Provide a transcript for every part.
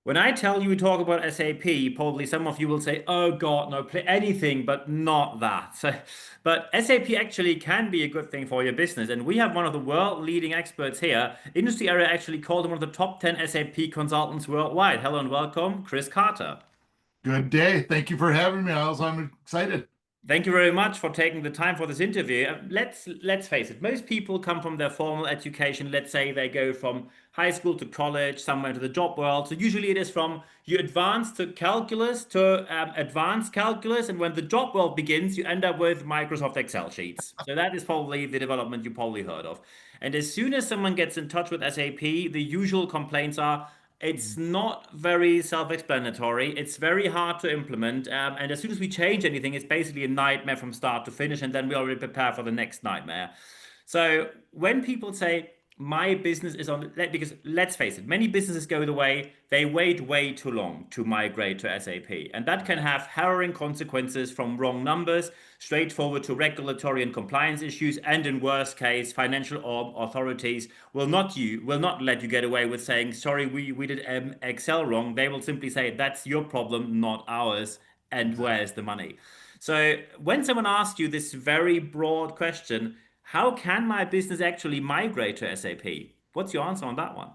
When I tell you we talk about SAP, probably some of you will say, "Oh God, no, play anything but not that." But SAP actually can be a good thing for your business, and we have one of the world-leading experts here. Industry Area actually called him one of the top 10 SAP consultants worldwide. Hello and welcome, Chris Carter. Good day. Thank you for having me. I'm excited. Thank you very much for taking the time for this interview. Let's face it, most people come from their formal education. Let's say they go from high school to college, somewhere to the job world. So usually it is from you advance to calculus to advanced calculus, and when the job world begins, you end up with Microsoft Excel sheets. So that is probably the development you probably heard of. And as soon as someone gets in touch with SAP, the usual complaints are it's not very self-explanatory. It's very hard to implement. And as soon as we change anything, it's basically a nightmare from start to finish. And then we already prepare for the next nightmare. So when people say my business is on, because let's face it, many businesses go the way they wait way too long to migrate to SAP. And that can have harrowing consequences from wrong numbers, straightforward to regulatory and compliance issues, and in worst case, financial authorities will not let you get away with saying, sorry, we did Excel wrong. They will simply say, that's your problem, not ours. And Exactly. where's the money? So when someone asks you this very broad question, how can my business actually migrate to SAP? What's your answer on that one?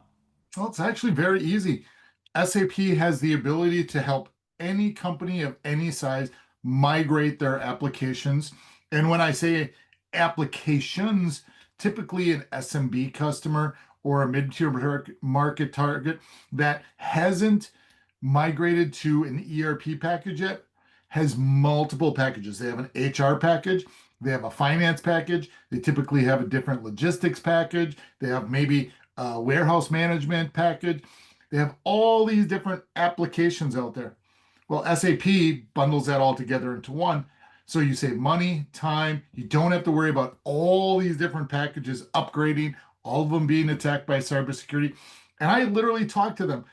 Well, it's actually very easy. SAP has the ability to help any company of any size migrate their applications. And when I say applications, typically an SMB customer or a mid-tier market target that hasn't migrated to an ERP package yet has multiple packages. They have an HR package, they have a finance package, they typically have a different logistics package, they have maybe a warehouse management package. They have all these different applications out there. Well, SAP bundles that all together into one. So you save money, time. You don't have to worry about all these different packages upgrading, all of them being attacked by cybersecurity. And I literally talk to them,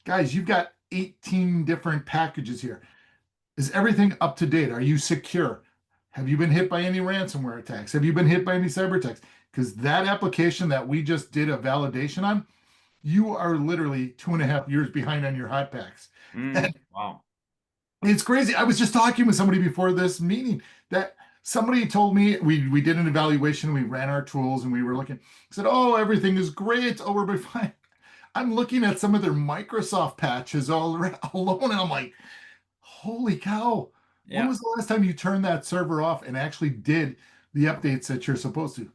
guys, you've got 18 different packages here. Is everything up to date? Are you secure? Have you been hit by any ransomware attacks? Have you been hit by any cyber attacks? Because that application that we just did a validation on, you are literally 2.5 years behind on your hot packs. And Wow. it's crazy. I was just talking with somebody before this meeting that somebody told me we did an evaluation, we ran our tools, and we were looking, said, oh, everything is great. Oh, we're fine. I'm looking at some of their Microsoft patches all alone, and I'm like, holy cow. When Yeah. was the last time you turned that server off and actually did the updates that you're supposed to?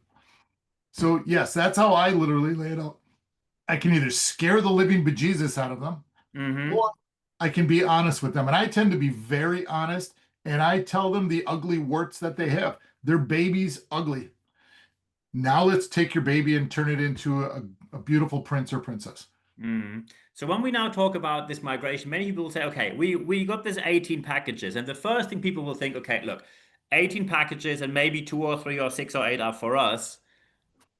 So, yes, that's how I literally lay it out. I can either scare the living bejesus out of them Mm-hmm. or I can be honest with them. And I tend to be very honest and I tell them the ugly warts that they have. Their baby's ugly. Now let's take your baby and turn it into a beautiful prince or princess. Mm. So when we now talk about this migration, many people will say, okay, we got this 18 packages. And the first thing people will think, okay, look, 18 packages and maybe two or three or six or eight are for us.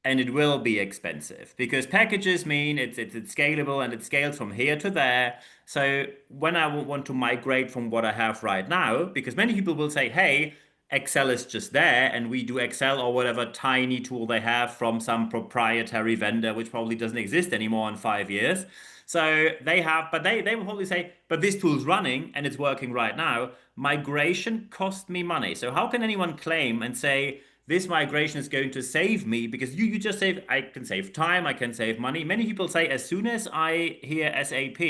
And it will be expensive because packages mean it's scalable and it scales from here to there. So when I want to migrate from what I have right now, because many people will say, hey, Excel is just there and we do Excel or whatever tiny tool they have from some proprietary vendor, which probably doesn't exist anymore in 5 years. So they have, but they will probably say, but this tool's running and it's working right now. Migration cost me money. So how can anyone claim and say, this migration is going to save me because you just save, I can save time, I can save money. Many people say as soon as I hear SAP,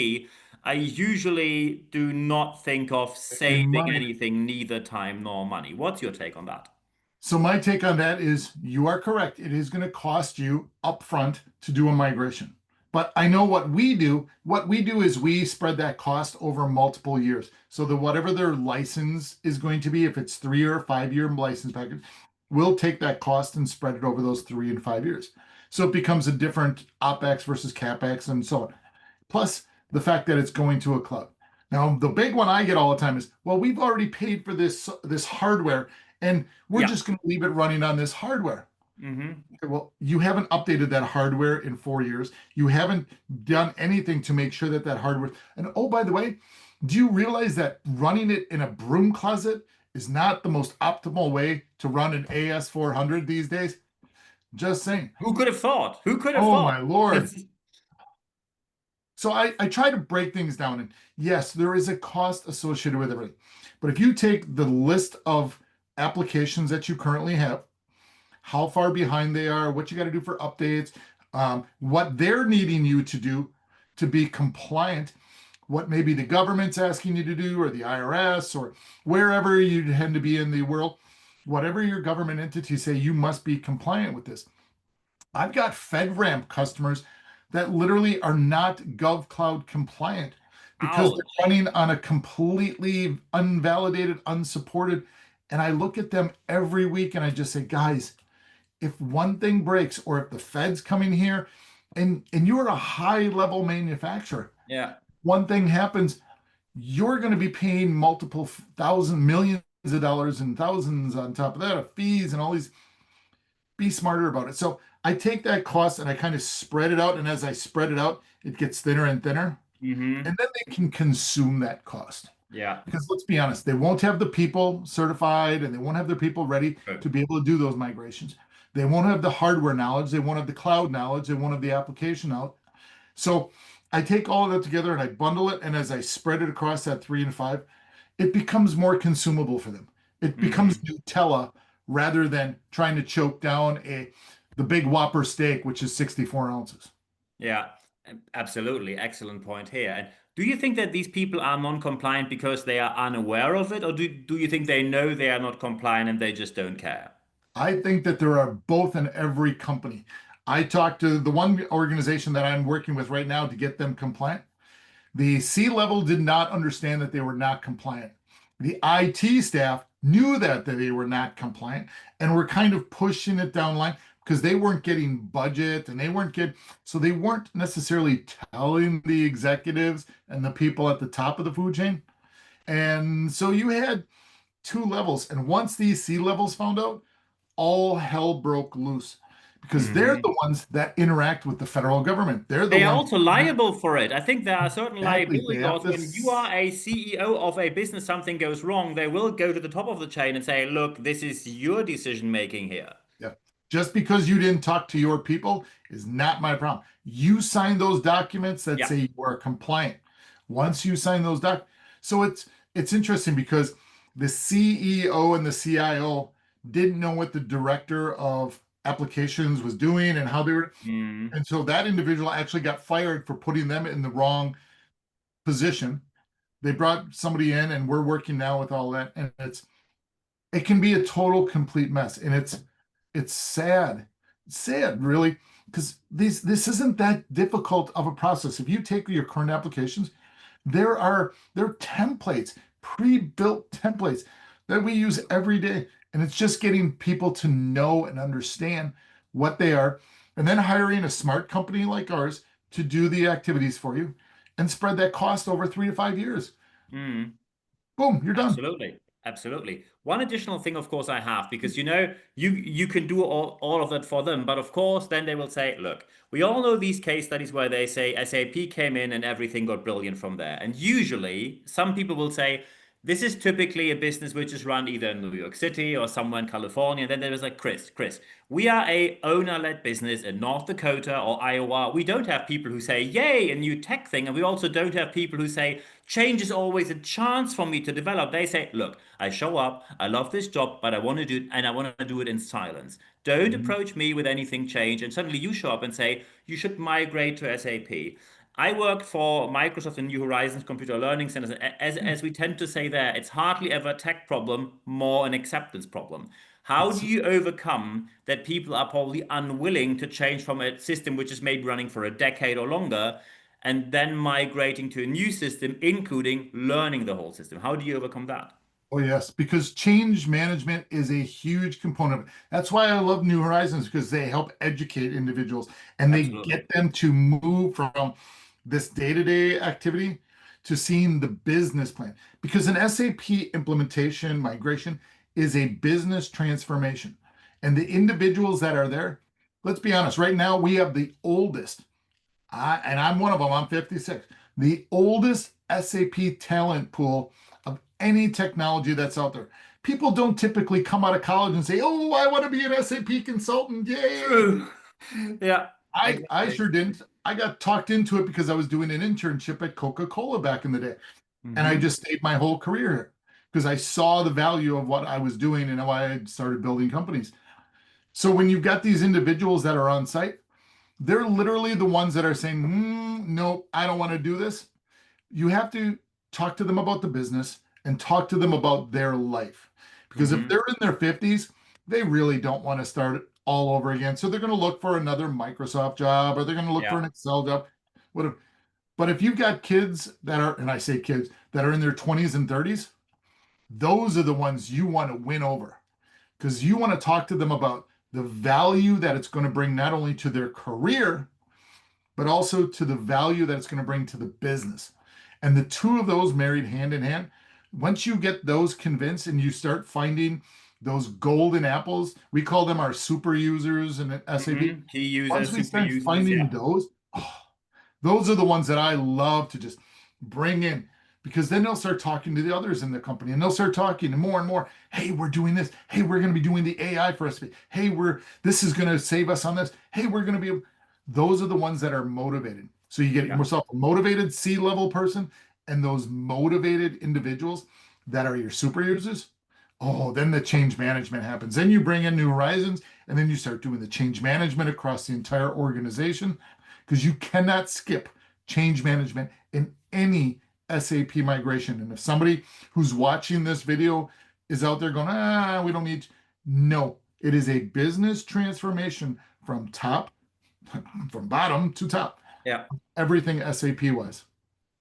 I usually do not think of In saving money. anything, neither time nor money. What's your take on that? So my take on that is you are correct. It is going to cost you upfront to do a migration. But I know what we do. What we do is we spread that cost over multiple years. So that whatever their license is going to be, if it's 3 or 5 year license package, we'll take that cost and spread it over those 3 and 5 years. So it becomes a different OpEx versus CapEx and so on. Plus the fact that it's going to a cloud. Now, the big one I get all the time is, well, we've already paid for this hardware and we're Yeah. just going to leave it running on this hardware. Hmm. Okay, well, you haven't updated that hardware in 4 years. You haven't done anything to make sure that that hardware. And oh, by the way, do you realize that running it in a broom closet is not the most optimal way to run an AS400 these days? Just saying. Who could have thought? Who could have Oh thought? my Lord. This is, So I try to break things down. And yes, there is a cost associated with everything. But if you take the list of applications that you currently have, how far behind they are, what you got to do for updates, what they're needing you to do to be compliant, what maybe the government's asking you to do, or the IRS, or wherever you tend to be in the world, whatever your government entities say, you must be compliant with this. I've got FedRAMP customers that literally are not GovCloud compliant because they're Ouch. running on a completely unvalidated, unsupported. And I look at them every week and I just say, guys, if one thing breaks, or if the Fed's coming here, and you're a high level manufacturer, Yeah. one thing happens, you're going to be paying multiple thousand millions of dollars and thousands on top of that of fees and all these. Be smarter about it. So I take that cost and I kind of spread it out. And as I spread it out, it gets thinner and thinner. Mm-hmm. And then they can consume that cost. Yeah. Because let's be honest, they won't have the people certified and they won't have their people ready Good. to be able to do those migrations. They won't have the hardware knowledge. They won't have the cloud knowledge. They won't have the application knowledge. So I take all of that together and I bundle it. And as I spread it across that 3 and 5, it becomes more consumable for them. It becomes Mm-hmm. Nutella rather than trying to choke down the big Whopper steak, which is 64 ounces. Yeah. Absolutely. Excellent point here. And do you think that these people are non-compliant because they are unaware of it, or do you think they know they are not compliant and they just don't care? I think that there are both in every company. I talked to the one organization that I'm working with right now to get them compliant. The C level did not understand that they were not compliant. The IT staff knew that they were not compliant and were kind of pushing it down line because they weren't getting budget and they weren't getting, so they weren't necessarily telling the executives and the people at the top of the food chain. And so you had two levels. And once these C levels found out, all hell broke loose because they're Mm-hmm. the ones that interact with the federal government. They're the They are ones also liable for it. I think there are certain exactly. They liability have laws. to. When you are a CEO of a business, something goes wrong, they will go to the top of the chain and say, look, this is your decision making here. Yeah. Just because you didn't talk to your people is not my problem. You signed those documents that Yeah. say you are compliant. Once you sign those so it's interesting because the CEO and the CIO didn't know what the director of applications was doing and how they were. Mm. And so that individual actually got fired for putting them in the wrong position. They brought somebody in and we're working now with all that. And it can be a total complete mess. And it's sad. It's sad, really, because this isn't that difficult of a process. If you take your current applications, there are templates, pre-built templates that we use every day. And it's just getting people to know and understand what they are, and then hiring a smart company like ours to do the activities for you and spread that cost over 3 to 5 years. Mm. Boom, you're done. Absolutely. Absolutely. One additional thing, of course, I have, because you can do all of that for them, but of course, then they will say, look, we all know these case studies where they say SAP came in and everything got brilliant from there. And usually some people will say, this is typically a business which is run either in New York City or somewhere in California. And then there was like, Chris, we are a owner-led business in North Dakota or Iowa. We don't have people who say, yay, a new tech thing. And we also don't have people who say, change is always a chance for me to develop. They say, look, I show up, I love this job, but I want to do it and I want to do it in silence. Don't Mhm. approach me with anything change. And suddenly you show up and say, you should migrate to SAP. I work for Microsoft and New Horizons Computer Learning Centers. As we tend to say there, it's hardly ever a tech problem, more an acceptance problem. How do It's you overcome that people are probably unwilling to change from a system which is maybe running for a decade or longer and then migrating to a new system, including learning the whole system? How do you overcome that? Oh, yes, because change management is a huge component of it. That's why I love New Horizons because they help educate individuals and they Absolutely. get them to move from this day-to-day activity to seeing the business plan. Because an SAP implementation migration is a business transformation. And the individuals that are there, let's be honest, right now we have the oldest, and I'm one of them, I'm 56, the oldest SAP talent pool of any technology that's out there. People don't typically come out of college and say, "Oh, I want to be an SAP consultant." Yay. True. Yeah, I exactly. sure didn't. I got talked into it because I was doing an internship at Coca-Cola back in the day. And I Mm-hmm. just stayed my whole career here because I saw the value of what I was doing and why I had started building companies. So when you've got these individuals that are on site, they're literally the ones that are saying, no, I don't want to do this. You have to talk to them about the business and talk to them about their life. Because if Mm-hmm. they're in their 50s, they really don't want to start all over again. So they're going to look for another Microsoft job or they're going to look for Yeah. an Excel job. Whatever. But if you've got kids that are, and I say kids, that are in their 20s and 30s, those are the ones you want to win over because you want to talk to them about the value that it's going to bring not only to their career, but also to the value that it's going to bring to the business. And the two of those married hand in hand, once you get those convinced and you start finding those golden apples, we call them our super users in SAP. Mm-hmm. Key Once users, we super start users. Yeah. finding those, oh, those are the ones that I love to just bring in because then they'll start talking to the others in the company and they'll start talking more and more. Hey, we're doing this. Hey, we're going to be doing the AI for us. Hey, this is going to save us on this. Hey, we're going to be. Those are the ones that are motivated. So you get Yeah. yourself a motivated C-level person and those motivated individuals that are your super users. Oh, then the change management happens. Then you bring in New Horizons and then you start doing the change management across the entire organization because you cannot skip change management in any SAP migration. And if somebody who's watching this video is out there going, we don't need, no, it is a business transformation from top, from bottom to top, Yeah. everything SAP wise.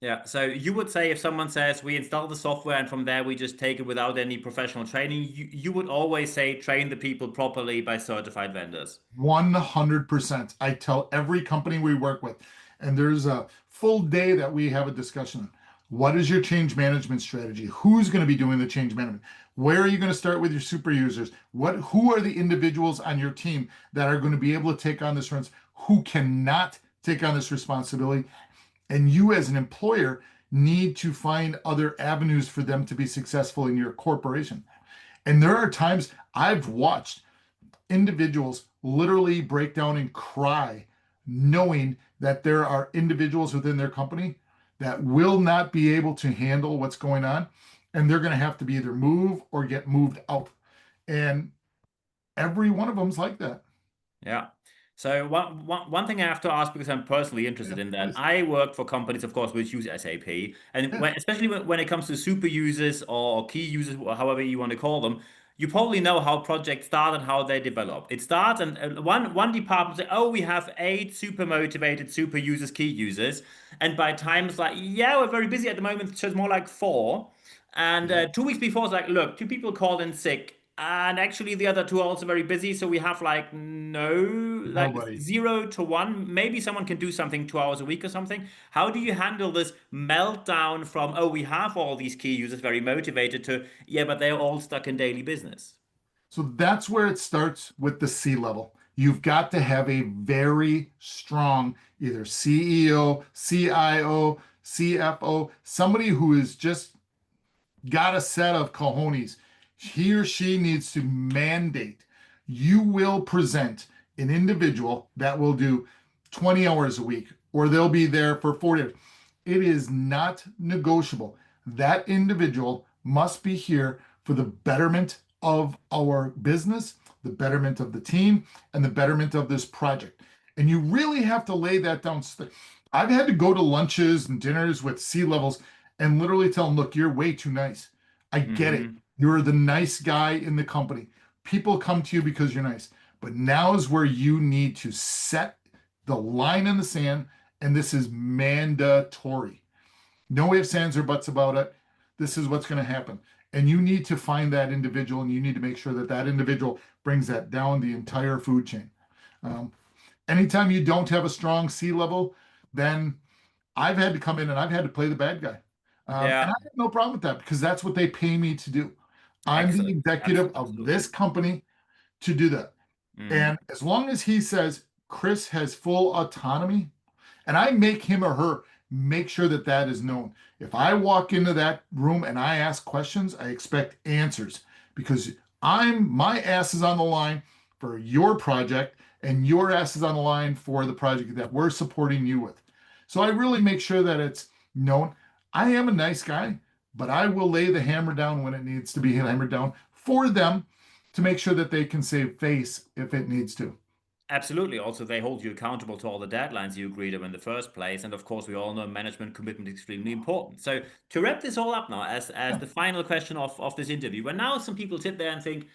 Yeah. So you would say if someone says we install the software and from there we just take it without any professional training, you would always say train the people properly by certified vendors. 100%. I tell every company we work with, and there's a full day that we have a discussion on. What is your change management strategy? Who's going to be doing the change management? Where are you going to start with your super users? Who are the individuals on your team that are going to be able to take on this runs? Who cannot take on this responsibility? And you as an employer need to find other avenues for them to be successful in your corporation. And there are times I've watched individuals literally break down and cry, knowing that there are individuals within their company that will not be able to handle what's going on. And they're going to have to be either move or get moved out. And every one of them's like that. Yeah. So one thing I have to ask because I'm personally Yeah, interested in that. please. I work for companies, of course, which use SAP, and Yeah. especially when it comes to super users or key users, or however you want to call them, you probably know how projects start and how they develop. It starts and one department say, "Oh, we have eight super motivated super users, key users," and by time it's like, "Yeah, we're very busy at the moment, so it's more like four." And Yeah. 2 weeks before, it's like, look, two people called in sick. And actually, the other two are also very busy. So we have like like Nobody. 0 to 1. Maybe someone can do something 2 hours a week or something. How do you handle this meltdown from, oh, we have all these key users very motivated to, yeah, but they're all stuck in daily business? So that's where it starts with the C level. You've got to have a very strong either CEO, CIO, CFO, somebody who is just got a set of cojones. He or she needs to mandate. You will present an individual that will do 20 hours a week, or they'll be there for 40 hours. It is not negotiable. That individual must be here for the betterment of our business, the betterment of the team, and the betterment of this project. And you really have to lay that down. I've had to go to lunches and dinners with C levels and literally tell them, look, you're way too nice. I get it. Hmm. You're the nice guy in the company. People come to you because you're nice. But now is where you need to set the line in the sand, and this is mandatory. No ifs, ands, or buts about it. This is what's going to happen. And you need to find that individual, and you need to make sure that that individual brings that down the entire food chain. Um, Anytime you don't have a strong C level, then I've had to come in and I've had to play the bad guy. And Yeah, I have no problem with that because that's what they pay me to do. I'm the excellent. executive of this Absolutely. company to do that. Mm. And as long as he says Chris has full autonomy, and I make him or her make sure that that is known. If I walk into that room and I ask questions, I expect answers because my ass is on the line for your project and your ass is on the line for the project that we're supporting you with. So I really make sure that it's known. I am a nice guy, but I will lay the hammer down when it needs to be hammered down for them to make sure that they can save face if it needs to. Absolutely. Also, they hold you accountable to all the deadlines you agreed to in the first place. And of course, we all know management commitment is extremely important. So to wrap this all up now, as Yeah. the final question of this interview, when now some people sit there and think,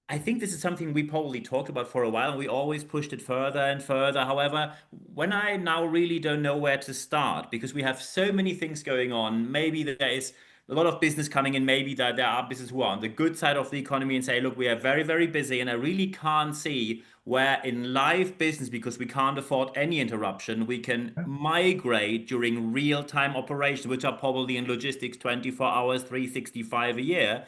I think this is something we probably talked about for a while, and we always pushed it further and further. However, when I now really don't know where to start, because we have so many things going on, maybe there is a lot of business coming in, maybe that there are businesses who are on the good side of the economy and say, look, we are very, very busy, and I really can't see where in live business, because we can't afford any interruption, we can migrate during real-time operations, which are probably in logistics 24 hours, 365 a year.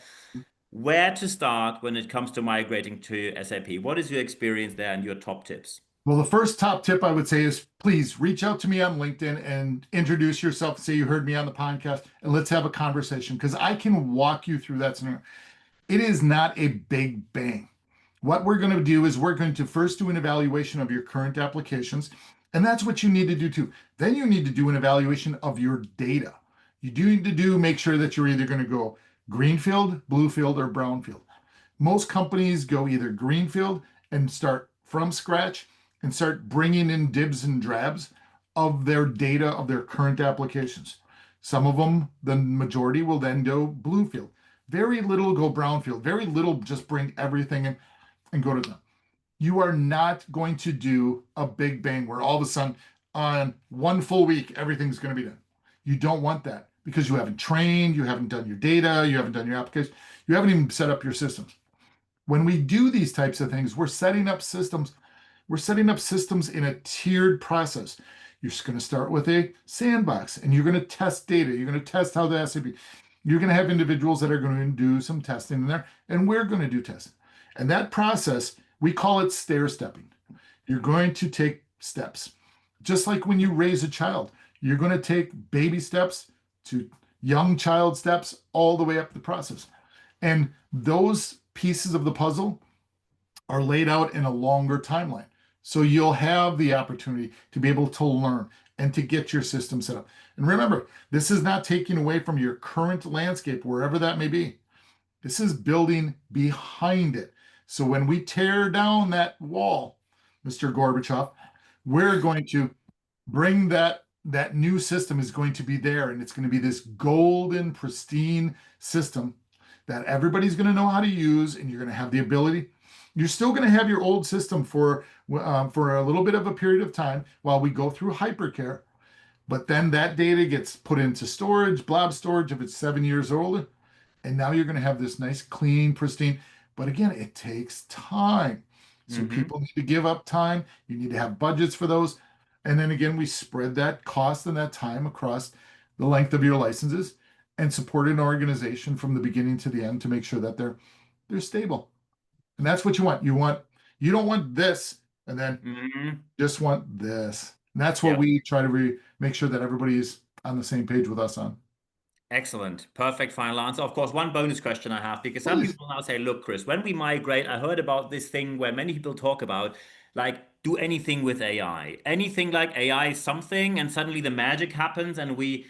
Where to start when it comes to migrating to SAP? What is your experience there and your top tips? Well, the first top tip I would say is please reach out to me on LinkedIn and introduce yourself, say you heard me on the podcast, and let's have a conversation because I can walk you through that scenario. It is not a big bang. What we're going to do is we're going to first do an evaluation of your current applications, and that's what you need to do too. Then you need to do an evaluation of your data. You do need to make sure that you're either going to go greenfield, bluefield, or brownfield. Most companies go either greenfield and start from scratch and start bringing in dibs and drabs of their data of their current applications. Some of them, the majority, will then go bluefield. Very little go brownfield. Very little just bring everything in and go to them. You are not going to do a big bang where all of a sudden on one full week, everything's going to be done. You don't want that because you haven't trained, you haven't done your data, you haven't done your application, you haven't even set up your systems. When we do these types of things, we're setting up systems. We're setting up systems in a tiered process. You're just going to start with a sandbox and you're going to test data. You're going to test how the SAP. You're going to have individuals that are going to do some testing in there, and we're going to do testing. And that process, we call it stair stepping. You're going to take steps. Just like when you raise a child, you're going to take baby steps to young child steps all the way up the process. And those pieces of the puzzle are laid out in a longer timeline. So you'll have the opportunity to be able to learn and to get your system set up. And remember, this is not taking away from your current landscape, wherever that may be. This is building behind it. So when we tear down that wall, Mr. Gorbachev, we're going to bring that new system is going to be there, and it's going to be this golden, pristine system that everybody's going to know how to use, and you're going to have the ability. You're still going to have your old system for a little bit of a period of time while we go through hypercare, but then that data gets put into storage, blob storage if it's 7 years old, and now you're going to have this nice, clean, pristine. But again, it takes time. So people need to give up time. You need to have budgets for those. And then again, we spread that cost and that time across the length of your licenses and support an organization from the beginning to the end to make sure that they're stable. And that's what you want. You don't want this and then just want this. And that's what Yeah. we try to make sure that everybody's on the same page with us on. Excellent. Perfect final answer. Of course, one bonus question I have, because some Please. people now say, look, Chris, when we migrate, I heard about this thing where many people talk about, like, do anything with AI. Anything like AI is something, and suddenly the magic happens, and we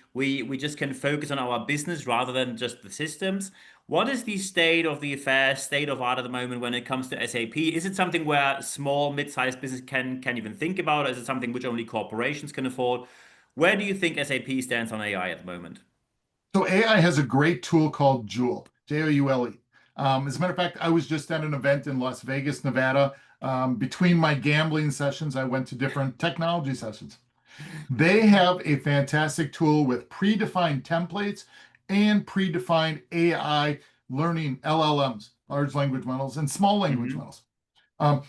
just can focus on our business rather than just the systems. What is the state of the affair, state of art at the moment when it comes to SAP? Is it something where small, mid-sized business can even think about? Or is it something which only corporations can afford? Where do you think SAP stands on AI at the moment? So AI has a great tool called Joule, Joule. As a matter of fact, I was just at an event in Las Vegas, Nevada. Between my gambling sessions, I went to different technology sessions. They have a fantastic tool with predefined templates and predefined AI learning LLMs, large language models, and small language models.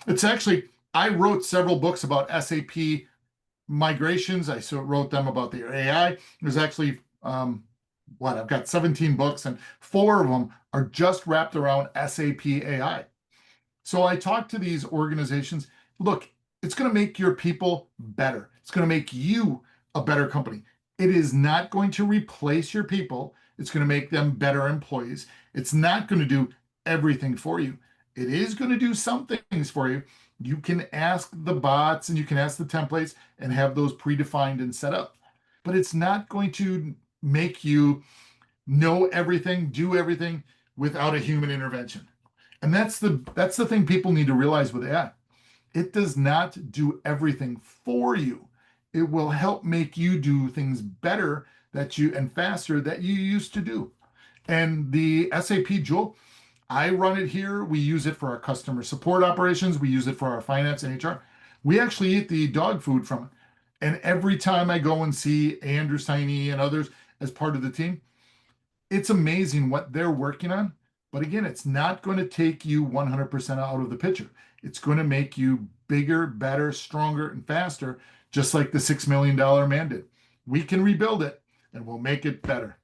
It's actually, I wrote several books about SAP migrations. I wrote them about the AI. There's actually I've got 17 books, and 4 of them are just wrapped around SAP AI. So I talk to these organizations. Look, it's going to make your people better. It's going to make you a better company. It is not going to replace your people. It's going to make them better employees. It's not going to do everything for you. It is going to do some things for you, You can ask the bots and you can ask the templates and have those predefined and set up. But it's not going to make you know everything, do everything without a human intervention. And that's the thing people need to realize with AI. It does not do everything for you. It will help make you do things better that you and faster that you used to do. And the SAP Joule, I run it here. We use it for our customer support operations. We use it for our finance and HR. We actually eat the dog food from it. And every time I go and see Andrew Steiny and others as part of the team, it's amazing what they're working on. But again, it's not going to take you 100% out of the picture. It's going to make you bigger, better, stronger, and faster, just like the $6 million man did. We can rebuild it and we'll make it better.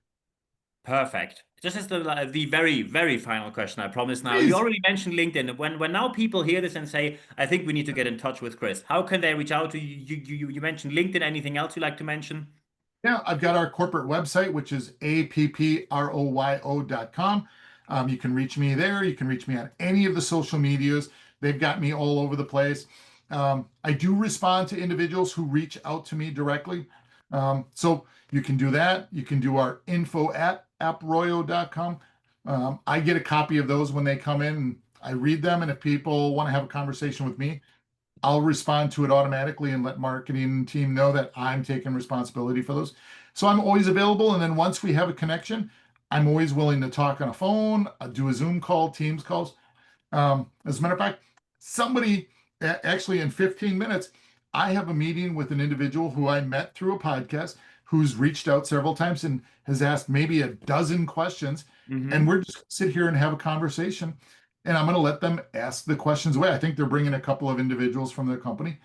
Perfect. This is the very, very final question, I promise now. You Please. already mentioned LinkedIn. When now people hear this and say, I think we need to get in touch with Chris, how can they reach out to you? You mentioned LinkedIn. Anything else you'd like to mention? Yeah, I've got our corporate website, which is approyo.com. You can reach me there. You can reach me on any of the social medias. They've got me all over the place. I do respond to individuals who reach out to me directly. So you can do that. You can do our info@approyo.com. I get a copy of those when they come in and I read them. And if people want to have a conversation with me, I'll respond to it automatically and let marketing team know that I'm taking responsibility for those. So I'm always available. And then once we have a connection, I'm always willing to talk on a phone, do a Zoom call, Teams calls. As a matter of fact, somebody actually in 15 minutes, I have a meeting with an individual who I met through a podcast who's reached out several times and has asked maybe a dozen questions. And we're just going to sit here and have a conversation. And I'm going to let them ask the questions away. I think they're bringing a couple of individuals from their company.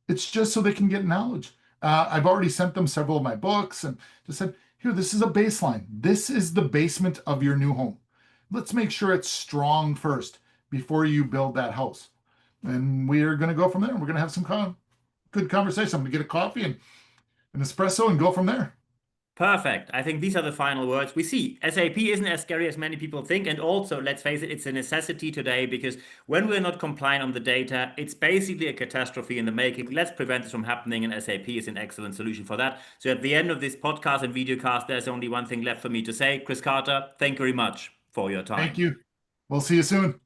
It's just so they can get knowledge. I've already sent them several of my books and just said, here, this is a baseline. This is the basement of your new home. Let's make sure it's strong first before you build that house. And we are going to go from there. We're going to have some good conversation. I'm going to get a coffee and an espresso and go from there. Perfect. I think these are the final words. We see SAP isn't as scary as many people think. And also, let's face it, it's a necessity today because when we're not compliant on the data, it's basically a catastrophe in the making. Let's prevent this from happening, and SAP is an excellent solution for that. So at the end of this podcast and videocast, there's only one thing left for me to say. Chris Carter, thank you very much for your Thank time. you. We'll see you soon.